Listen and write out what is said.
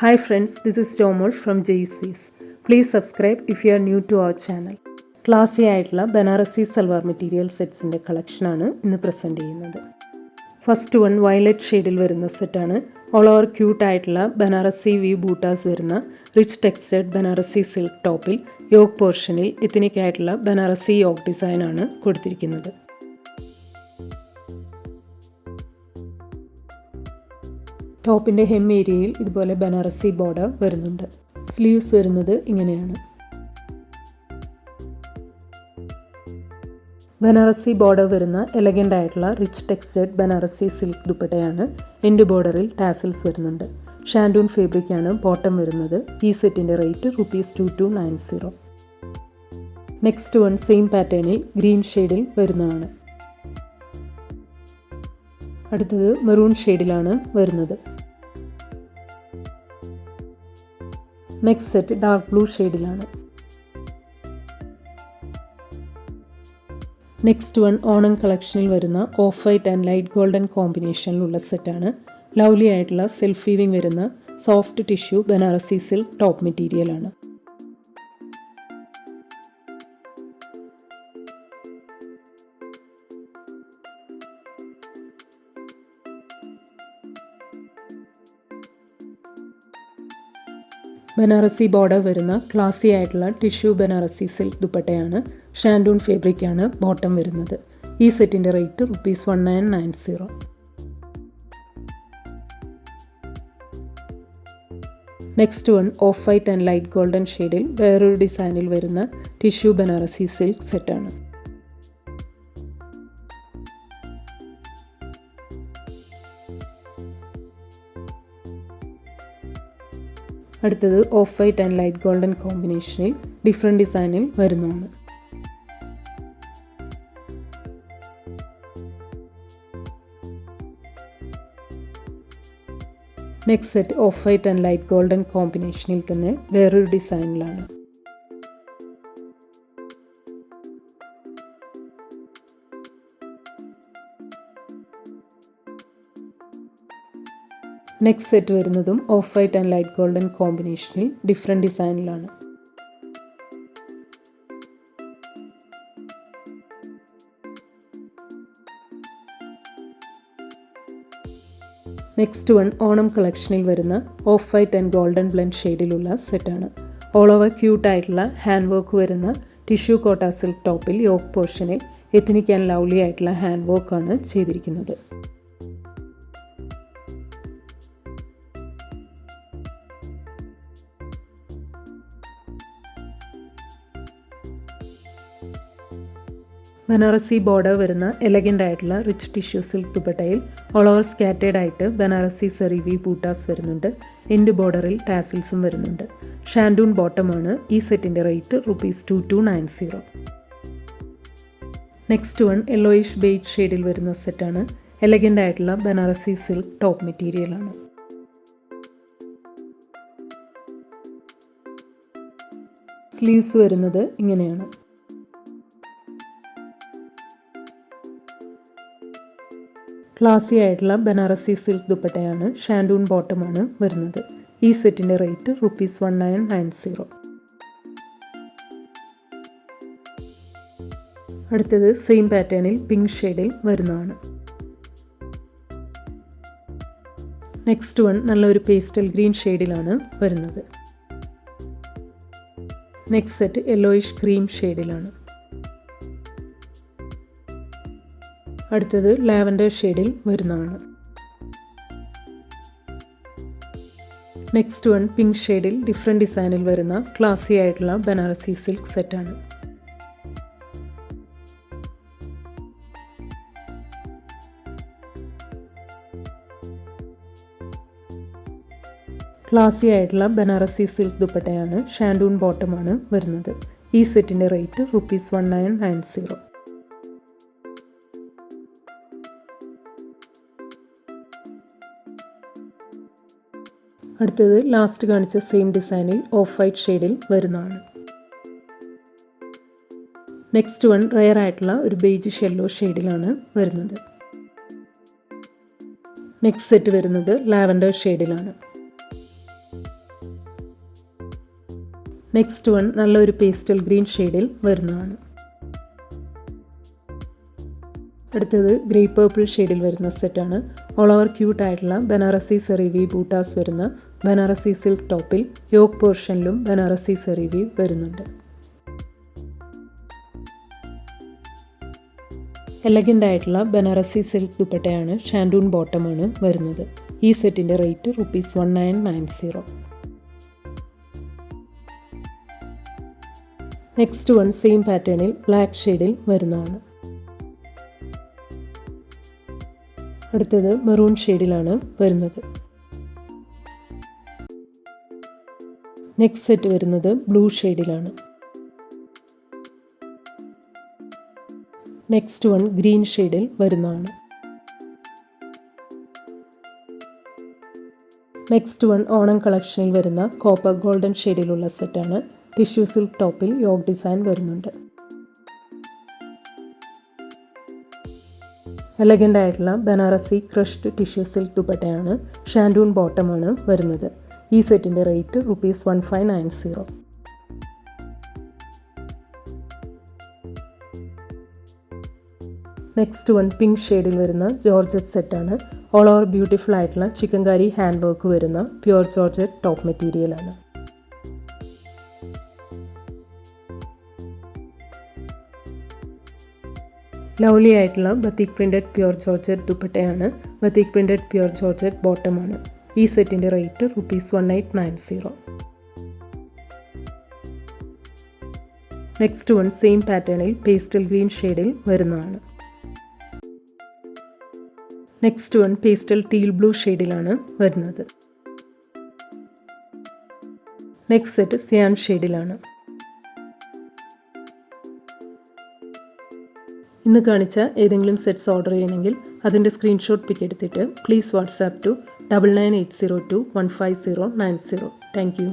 Hi friends, this is Jomol from JSWIS. Please subscribe if you are new to our channel. ക്ലാസി ആയിട്ടുള്ള Banarasi salwar material സെറ്റ്സിൻ്റെ കളക്ഷനാണ് ഇന്ന് present ചെയ്യുന്നത്. First one violet ഷെയ്ഡിൽ വരുന്ന സെറ്റാണ്. ഓൾ ഓവർ ക്യൂട്ട് ആയിട്ടുള്ള ബനാറസി വി ബൂട്ടാസ് വരുന്ന റിച്ച് ടെക്സ്റ്റേർഡ് ബനാറസി സിൽക്ക് ടോപ്പിൽ യോക്ക് പോർഷനിൽ എത്നിക് ആയിട്ടുള്ള ബനാറസി യോക്ക് ഡിസൈനാണ് കൊടുത്തിരിക്കുന്നത്. ടോപ്പിൻ്റെ ഹെം ഏരിയയിൽ ഇതുപോലെ ബനാറസി ബോർഡർ വരുന്നുണ്ട്. സ്ലീവ്സ് വരുന്നത് ഇങ്ങനെയാണ്. ബനാറസി ബോർഡർ വരുന്ന എലഗൻ്റ് ആയിട്ടുള്ള റിച്ച് ടെക്സ്റ്റേർഡ് ബനാറസി സിൽക്ക് ദുപ്പട്ടയാണ്. എൻഡ് ബോർഡറിൽ ടാസിൽസ് വരുന്നുണ്ട്. ഷാൻഡൂൺ ഫാബ്രിക്കാണ് ബോട്ടം വരുന്നത്. ഈ സെറ്റിൻ്റെ റേറ്റ് ₹2290. നെക്സ്റ്റ് വൺ സെയിം പാറ്റേണിൽ ഗ്രീൻ ഷെയ്ഡിൽ വരുന്നതാണ്. അടുത്തത് മെറൂൺ ഷെയ്ഡിലാണ് വരുന്നത്. നെക്സ്റ്റ് സെറ്റ് ഡാർക്ക് ബ്ലൂ ഷെയ്ഡിലാണ്. നെക്സ്റ്റ് വൺ ഓണം കളക്ഷനിൽ വരുന്ന off white and light golden കോമ്പിനേഷനിലുള്ള സെറ്റാണ്. ലവ്ലി ആയിട്ടുള്ള സെൽഫ് വീവിംഗ് വരുന്ന soft tissue Banarasi silk top മെറ്റീരിയലാണ്. ബനാറസി ബോർഡർ വരുന്ന ക്ലാസി ആയിട്ടുള്ള ടിഷ്യൂ ബനാറസി സിൽക്ക് ദുപ്പട്ടയാണ്. ഷാൻഡൂൺ ഫാബ്രിക്കാണ് ബോട്ടം വരുന്നത്. ഈ സെറ്റിൻ്റെ rate ₹1990. Next one off white and light golden ഷെയ്ഡിൽ വേറൊരു ഡിസൈനിൽ വരുന്ന ടിഷ്യൂ ബനാറസി സിൽക്ക് സെറ്റാണ്. അടുത്തത് off white and light golden കോമ്പിനേഷനിൽ ഡിഫറെൻറ്റ് ഡിസൈനിൽ വരുന്നതാണ്. Next set off white and light golden കോമ്പിനേഷനിൽ തന്നെ വേറൊരു ഡിസൈനിലാണ്. നെക്സ്റ്റ് സെറ്റ് വരുന്നതും off white and light golden കോമ്പിനേഷനിൽ ഡിഫറെൻറ്റ് ഡിസൈനിലാണ്. നെക്സ്റ്റ് വൺ ഓണം കളക്ഷനിൽ വരുന്ന off white and golden blend ഷെയ്ഡിലുള്ള സെറ്റാണ്. ഓൾ ഓവർ ക്യൂട്ട് ആയിട്ടുള്ള ഹാൻഡ് വർക്ക് വരുന്ന ടിഷ്യൂ കോട്ട സിൽക്ക് ടോപ്പിൽ യോക്ക് പോർഷനിൽ എത്നിക് ആൻഡ് ലവ്ലി ആയിട്ടുള്ള ഹാൻഡ് വർക്കാണ് ചെയ്തിരിക്കുന്നത്. ബനാറസി ബോർഡർ വരുന്ന എലഗൻ്റ് ആയിട്ടുള്ള റിച്ച് ടിഷ്യൂ സിൽക്ക് ദുപ്പട്ടയിൽ ഓൾ ഓവർ സ്കാറ്റേഡ് ആയിട്ട് ബനാറസി സെറി വി ബൂട്ടാസ് വരുന്നുണ്ട്. എൻഡ് ബോർഡറിൽ ടാസിൽസും വരുന്നുണ്ട്. ഷാൻഡൂൺ ബോട്ടമാണ്. ഈ സെറ്റിൻ്റെ rate ₹2290. Next one yellowish beige ഷെയ്ഡിൽ വരുന്ന സെറ്റാണ്. എലഗൻ്റ് ആയിട്ടുള്ള ബനാറസി സിൽക്ക് ടോപ്പ് മെറ്റീരിയലാണ്. സ്ലീവ്സ് വരുന്നത് ഇങ്ങനെയാണ്. ക്ലാസി ആയിട്ടുള്ള ബനാറസി സിൽക്ക് ദുപ്പട്ടയാണ്. ഷാൻഡൂൺ ബോട്ടമാണ് വരുന്നത്. ഈ സെറ്റിൻ്റെ റേറ്റ് ₹1990. അടുത്തത് സെയിം പാറ്റേണിൽ പിങ്ക് ഷെയ്ഡിൽ വരുന്നതാണ്. നെക്സ്റ്റ് വൺ നല്ലൊരു പേസ്റ്റൽ ഗ്രീൻ ഷെയ്ഡിലാണ് വരുന്നത്. നെക്സ്റ്റ് സെറ്റ് യെല്ലോയിഷ് ക്രീം ഷെയ്ഡിലാണ്. അടുത്തത് ലാവൻഡർ ഷെയ്ഡിൽ വരുന്നതാണ്. നെക്സ്റ്റ് വൺ പിങ്ക് ഷെയ്ഡിൽ ഡിഫറെൻറ്റ് ഡിസൈനിൽ വരുന്ന ക്ലാസി ആയിട്ടുള്ള ബനാറസി സിൽക്ക് സെറ്റാണ്. ക്ലാസി ആയിട്ടുള്ള ബനാറസി സിൽക്ക് ദുപ്പട്ടയാണ്. ഷാൻഡൂൺ ബോട്ടമാണ് വരുന്നത്. ഈ സെറ്റിൻ്റെ റേറ്റ് ₹1990. അടുത്തത് ലാസ്റ്റ് കാണിച്ച സെയിം ഡിസൈനിൽ ഓഫ് വൈറ്റ് ഷെയ്ഡിൽ വരുന്നതാണ്. നെക്സ്റ്റ് വൺ റെയർ ആയിട്ടുള്ള ഒരു ബേജ് യെല്ലോ ഷെയ്ഡിലാണ് വരുന്നത്. നെക്സ്റ്റ് സെറ്റ് വരുന്നത് ലാവൻഡർ ഷെയ്ഡിലാണ്. നെക്സ്റ്റ് വൺ നല്ലൊരു പേസ്റ്റൽ ഗ്രീൻ ഷെയ്ഡിൽ വരുന്നതാണ്. അടുത്തത് ഗ്രേ പേർപ്പിൾ ഷെയ്ഡിൽ വരുന്ന സെറ്റാണ്. ഓൾ ഓവർ ക്യൂട്ട് ആയിട്ടുള്ള ബനാറസി സെറി വീവ് ബൂട്ടാസ് വരുന്ന ബനാറസി സിൽക്ക് ടോപ്പിൽ യോക്ക് പോർഷനിലും ബനാറസി സെറി വീവ് വരുന്നുണ്ട്. എലഗൻ്റ് ആയിട്ടുള്ള ബനാറസി സിൽക്ക് ദുപ്പട്ടയാണ്, ഷാൻഡൂൺ ബോട്ടമാണ് വരുന്നത്. ഈ സെറ്റിൻ്റെ റേറ്റ് ₹1990. നെക്സ്റ്റ് വൺ സെയിം പാറ്റേണിൽ ബ്ലാക്ക് ഷെയ്ഡിൽ വരുന്നതാണ്. അടുത്തത് മെറൂൺ ഷെയ്ഡിലാണ് വരുന്നത്. നെക്സ്റ്റ് സെറ്റ് വരുന്നത് ബ്ലൂ ഷെയ്ഡിലാണ്. നെക്സ്റ്റ് വൺ ഗ്രീൻ ഷെയ്ഡിൽ വരുന്നതാണ്. നെക്സ്റ്റ് വൺ ഓണം കളക്ഷനിൽ വരുന്ന കോപ്പർ ഗോൾഡൻ ഷെയ്ഡിലുള്ള സെറ്റാണ്. ടിഷ്യൂ സിൽക്ക് ടോപ്പിൽ യോക്ക് ഡിസൈൻ വരുന്നുണ്ട്. എലഗൻ്റ് ആയിട്ടുള്ള ബനാറസി ക്രഷ്ഡ് ടിഷ്യൂ സിൽക്ക് ദുപ്പട്ടയാണ്, ഷാൻഡൂൺ ബോട്ടമാണ് വരുന്നത്. ഈ സെറ്റിൻ്റെ റേറ്റ് ₹1590. നെക്സ്റ്റ് വൺ പിങ്ക് ഷെയ്ഡിൽ വരുന്ന ജോർജറ്റ് സെറ്റാണ്. ഓൾ ഓവർ ബ്യൂട്ടിഫുൾ ആയിട്ടുള്ള ചിക്കൻകാരി ഹാൻഡ് വർക്ക് വരുന്ന പ്യുവർ ജോർജറ്റ് ടോപ്പ് മെറ്റീരിയലാണ്. ലവ്ലി ആയിട്ടുള്ള ബത്തിക് പ്രിൻറ്റഡ് പ്യുവർ ജോർജറ്റ് ദുപ്പട്ടയാണ്, ബത്തിക് പ്രിൻറ്റഡ് പ്യുവർ ജോർജറ്റ് ബോട്ടമാണ്. ഈ സെറ്റിൻ്റെ റേറ്റ് ₹1890. നെക്സ്റ്റ് വൺ സെയിം പാറ്റേണിൽ പേസ്റ്റൽ ഗ്രീൻ ഷെയ്ഡിൽ വരുന്നതാണ്. Next one pastel teal blue ഷെയ്ഡിലാണ് വരുന്നത്. നെക്സ്റ്റ് സെറ്റ് സിയാൻ ഷെയ്ഡിലാണ്. ഇന്ന് കാണിച്ച ഏതെങ്കിലും സെറ്റ്സ് ഓർഡർ ചെയ്യണമെങ്കിൽ അതിൻ്റെ സ്ക്രീൻഷോട്ട് പിക്ക് എടുത്തിട്ട് please WhatsApp to 9980215090. Thank U.